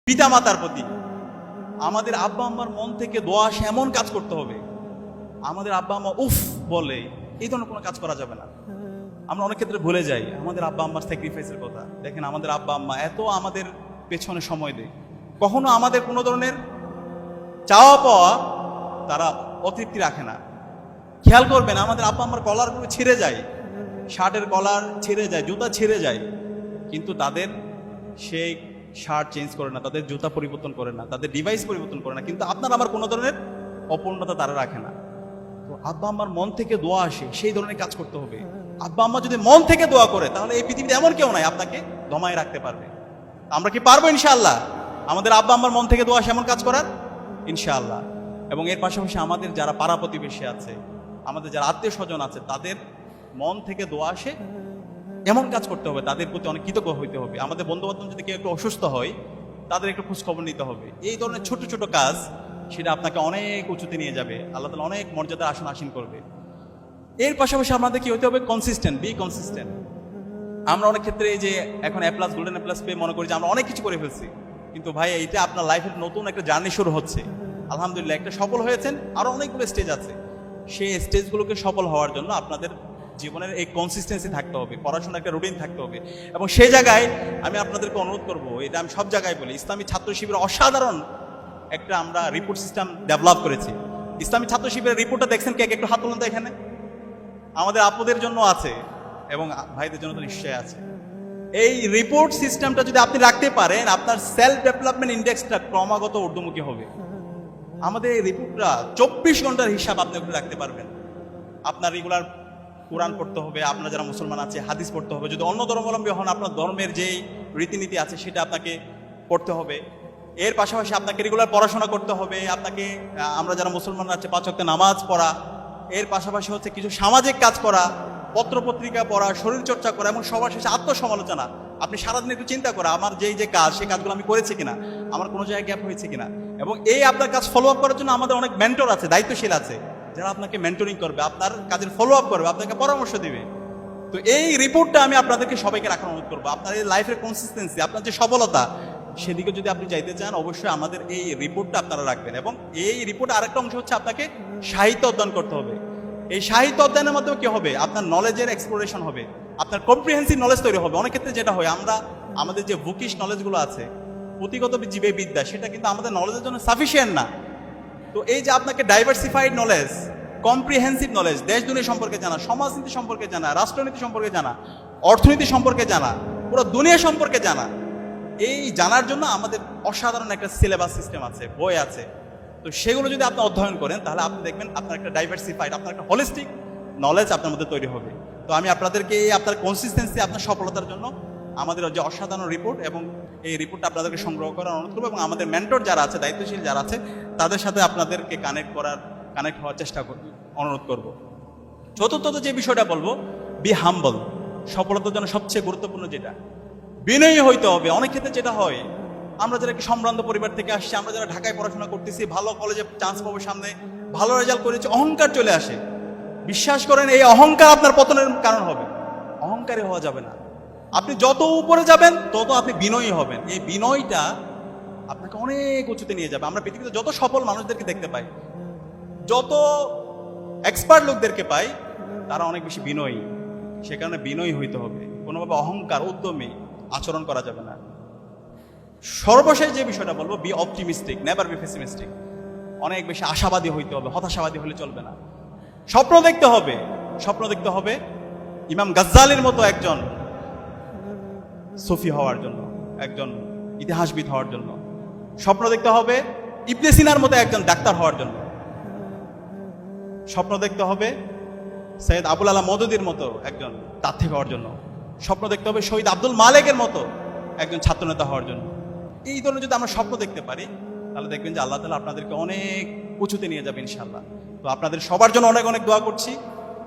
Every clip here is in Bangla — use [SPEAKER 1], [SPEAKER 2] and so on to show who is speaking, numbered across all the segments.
[SPEAKER 1] পিতা মাতার প্রতি আমাদের আব্বা আম্মার মন থেকে দোয়া আসে এমন কাজ করতে হবে। আমাদের আব্বা আম্মা উফ বলে এই ধরনের কোনো কাজ করা যাবে না। আমরা অনেক ক্ষেত্রে ভুলে যাই আমাদের আব্বা আম্মার স্যাক্রিফাইসের কথা। দেখেন আমাদের আব্বা আম্মা এত আমাদের পেছনে সময় দেয়, কখনো আমাদের কোনো ধরনের চাওয়া পাওয়া তারা অতৃপ্তি রাখে না। খেয়াল করবেন আমাদের আব্বা আম্মার কলারগুলো ছিঁড়ে যায়, শার্টের কলার ছিঁড়ে যায়, জুতা ছিঁড়ে যায়, কিন্তু তাদের সেই শার্ট চেঞ্জ করে না, তাদের জুতা পরিবর্তন করে না, তাদের ডিভাইস পরিবর্তন করে না, কিন্তু আপনার আমার কোনো ধরনের অপূর্ণতা তারা রাখে না। তো আব্বা আম্মার মন থেকে দোয়া আসে, সেই ধরনের কাজ করতে হবে। আব্বা আম্মা যদি মন থেকে দোয়া করে তাহলে এই পৃথিবীতে এমন কেউ নাই আপনাকে দমায় রাখতে পারবে। আমরা কি পারবো ইনশাআল্লাহ আমাদের আব্বা আম্মার মন থেকে দোয়া আসে এমন কাজ করার? ইনশাআল্লাহ। এবং এর পাশাপাশি আমাদের যারা পাড়া প্রতিবেশী আছে, আমাদের যারা আত্মীয় স্বজন আছে, তাদের মন থেকে দোয়া আসে এমন কাজ করতে হবে, তাদের প্রতি অনেক কৃতজ্ঞ হইতে হবে। আমাদের বন্ধু বান্ধব যদি কেউ একটু অসুস্থ হয় তাদের একটু খোঁজ খবর নিতে হবে। এই ধরনের ছোট ছোট কাজ সেটা আপনাকে অনেক উঁচুতে নিয়ে যাবে, আল্লাহ তাআলা অনেক মর্যাদার আসন আসীন করবে। এর পাশাপাশি আমাদের কি হতে হবে? Consistent, B consistent. আমরা অনেক ক্ষেত্রে এই যে এখন এ প্লাস গোল্ডেন এ প্লাস পেয়ে মনে করি যে আমরা অনেক কিছু করে ফেলছি, কিন্তু ভাই এইটা আপনার লাইফের নতুন একটা জার্নি শুরু হচ্ছে। আলহামদুলিল্লাহ একটা সফল হয়েছেন, আরো অনেকগুলো স্টেজ আছে। সেই স্টেজগুলোকে সফল হওয়ার জন্য আপনাদের জীবনের এই কনসিস্টেন্সি থাকতে হবে, পড়াশোনার একটা রুটিন থাকতে হবে। এবং সেই জায়গায় আমি আপনাদেরকে অনুরোধ করব, এটা আমি সব জায়গায় বলি, ইসলামী ছাত্র শিবির অসাধারণ একটা আমরা রিপোর্ট সিস্টেম ডেভেলপ করেছি। ইসলামী ছাত্র শিবিরের রিপোর্টটা দেখছেন কে? একটু হাত তুলুন তো এখানে। আমাদের আপুদের জন্য আছে এবং ভাইদের জন্য তো নিশ্চয়ই আছে। এই রিপোর্ট সিস্টেমটা যদি আপনি রাখতে পারেন, আপনার সেলফ ডেভেলপমেন্ট ইন্ডেক্সটা ক্রমাগত ঊর্ধ্বমুখী হবে। আমাদের এই রিপোর্টটা 24 ঘন্টার হিসাব আপনি ওখানে রাখতে পারবেন। আপনার রেগুলার কোরআন পড়তে হবে, আপনার যারা মুসলমান আছে হাদিস পড়তে হবে, যদি অন্য ধর্মাবলম্বী হন আপনার ধর্মের যেই রীতিনীতি আছে সেটা আপনাকে পড়তে হবে। এর পাশাপাশি আপনাকে রেগুলার পড়াশোনা করতে হবে, আপনাকে আমরা যারা মুসলমান আছে 5 ওয়াক্ত নামাজ পড়া, এর পাশাপাশি হচ্ছে কিছু সামাজিক কাজ করা, পত্রপত্রিকা পড়া, শরীরচর্চা করা, এবং সবার শেষে আত্মসমালোচনা। আপনি সারাদিন একটু চিন্তা করা আমার যে কাজ, সেই কাজগুলো আমি করেছি কিনা, আমার কোনো জায়গায় গ্যাপ হয়েছে কিনা। এবং এই আপনার কাজ ফলো আপ করার জন্য আমাদের অনেক মেন্টর আছে, দায়িত্বশীল আছে, যারা আপনাকে মেন্টরিং করবে, আপনার কাজের ফলো আপ করবে, আপনাকে পরামর্শ দিবে। তো এই রিপোর্টটা আমি আপনাদেরকে সবাইকে রাখার অনুরোধ করবো। আপনার এই লাইফের কনসিস্টেন্সি, আপনার যে সফলতা, সেদিকে যদি আপনি যাইতে চান অবশ্যই আমাদের এই রিপোর্টটা আপনারা রাখবেন। এবং এই রিপোর্টে আরেকটা অংশ হচ্ছে আপনাকে সাহিত্য অধ্যয়ন করতে হবে। এই সাহিত্য অধ্যয়নের মাধ্যমে কি হবে? আপনার নলেজের এক্সপ্লোরেশন হবে, আপনার কম্প্রিহেন্সিভ নলেজ তৈরি হবে। অনেক ক্ষেত্রে যেটা হয়, আমরা আমাদের যে বুকিশ নলেজগুলো আছে, পুঁথিগত জীবে বিদ্যা, সেটা কিন্তু আমাদের নলেজের জন্য সাফিসিয়েন্ট না। তো এই যে আপনাকে ডাইভার্সিফাইড নলেজ, কম্প্রিহেন্সিভ নলেজ, দেশ দুনিয়া সম্পর্কে জানা, সমাজনীতি সম্পর্কে জানা, রাষ্ট্রনীতি সম্পর্কে জানা, অর্থনীতি সম্পর্কে জানা, পুরো দুনিয়া সম্পর্কে জানা, এই জানার জন্য আমাদের অসাধারণ একটা সিলেবাস সিস্টেম আছে, বই আছে। তো সেগুলো যদি আপনি অধ্যয়ন করেন তাহলে আপনি দেখবেন আপনার একটা ডাইভার্সিফাইড, আপনার একটা হোলিস্টিক নলেজ আপনার মধ্যে তৈরি হবে। তো আমি আপনাদেরকে এই আপনার কনসিস্টেন্সি, আপনার সফলতার জন্য আমাদের যে অসাধারণ রিপোর্ট, এবং এই রিপোর্টটা আপনাদেরকে সংগ্রহ করার অনুরোধ করবো। এবং আমাদের মেন্টর যারা আছে, দায়িত্বশীল যারা আছে, তাদের সাথে আপনাদেরকে কানেক্ট হওয়ার চেষ্টা করব, অনুরোধ করব। চতুর্থত যে বিষয়টা বলবো, বি হাম্বল। সফলতার জন্য সবচেয়ে গুরুত্বপূর্ণ যেটা, বিনয়ী হইতে হবে। অনেক ক্ষেত্রে যেটা হয়, আমরা যারা একটি সম্ভ্রান্ত পরিবার থেকে আসছি, আমরা যারা ঢাকায় পড়াশোনা করতেছি, ভালো কলেজে চান্স পাবো, সামনে ভালো রেজাল্ট করেছি, অহংকার চলে আসে। বিশ্বাস করেন এই অহংকার আপনার পতনের কারণ হবে। অহংকারী হওয়া যাবে না। আপনি যত উপরে যাবেন তত আপনি বিনয়ী হবেন। এই বিনয়টা আপনাকে অনেক উঁচুতে নিয়ে যাবে। আমরা পৃথিবীতে যত সফল মানুষদেরকে দেখতে পাই, যত এক্সপার্ট লোকদেরকে পাই, তারা অনেক বেশি বিনয়ী। সে কারণে বিনয়ী হইতে হবে, কোনোভাবে অহংকার, উদ্যমী আচরণ করা যাবে না। সর্বশেষ যে বিষয়টা বলবো, B optimistic, never be pessimistic. অনেক বেশি আশাবাদী হইতে হবে, হতাশাবাদী হলে চলবে না। স্বপ্ন দেখতে হবে, স্বপ্ন দেখতে হবে ইমাম গাজ্জালির মতো একজন সুফি হওয়ার জন্য, একজন ইতিহাসবিদ হওয়ার জন্য। স্বপ্ন দেখতে হবে ইবনে সিনার মতো একজন ডাক্তার হওয়ার জন্য। স্বপ্ন দেখতে হবে সৈয়দ আবুল আলা মওদুদির মতো একজন তাত্ত্বিক হওয়ার জন্য। স্বপ্ন দেখতে হবে শহীদ আব্দুল মালেকের মতো একজন ছাত্রনেতা হওয়ার জন্য। এই ধরনের যদি আমরা স্বপ্ন দেখতে পারি তাহলে দেখবেন যে আল্লাহ তাআলা আপনাদেরকে অনেক উঁচুতে নিয়ে যাবে ইনশাআল্লাহ। তো আপনাদের সবার জন্য অনেক অনেক দোয়া করছি।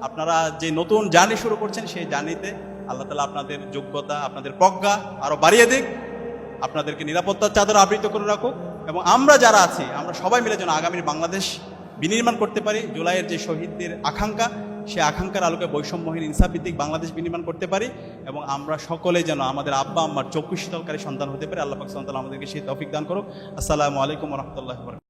[SPEAKER 1] আপনারা যে নতুন জার্নি শুরু করছেন, সেই জার্নিতে আল্লাহ তাআলা আপনাদের যোগ্যতা, আপনাদের প্রজ্ঞা আরো বাড়িয়ে দিক, আপনাদেরকে নিরাপত্তার চাদর আবৃত করে রাখুক। এবং আমরা যারা আছি, আমরা সবাই মিলে যেন আগামীর বাংলাদেশ বিনির্মাণ করতে পারি। জুলাইয়ের যে শহীদদের আকাঙ্ক্ষা, সে আকাঙ্ক্ষার আলোকে বৈষম্যহীন ইনসাফভিত্তিক বাংলাদেশ বিনির্মাণ করতে পারি এবং আমরা সকলে যেন আমাদের আব্বা আম্মার চক্ষু শীতলকারী সন্তান হতে পারে। আল্লাহ পাক সুবহানাহু ওয়া তাআলা আমাদেরকে সেই তৌফিক দান করুক। আসসালামু আলাইকুম ওয়া রাহমাতুল্লাহি ওয়া বারাকাতুহু।